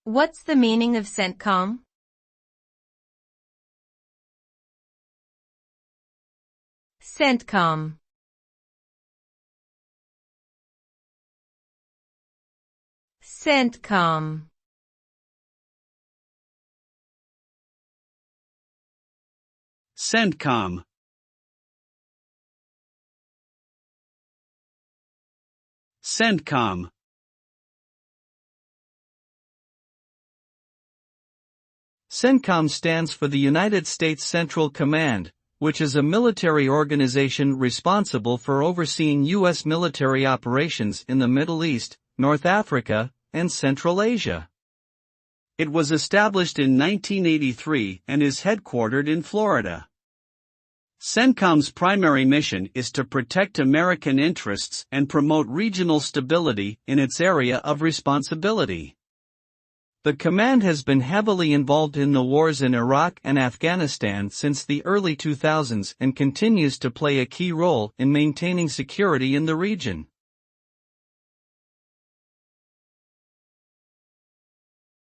What's the meaning of CENTCOM? CENTCOM. CENTCOM. CENTCOM. CENTCOM. CENTCOM stands for the United States Central Command, which is a military organization responsible for overseeing U.S. military operations in the Middle East, North Africa, and Central Asia. It was established in 1983 and is headquartered in Florida. CENTCOM's primary mission is to protect American interests and promote regional stability in its area of responsibility. The command has been heavily involved in the wars in Iraq and Afghanistan since the early 2000s and continues to play a key role in maintaining security in the region.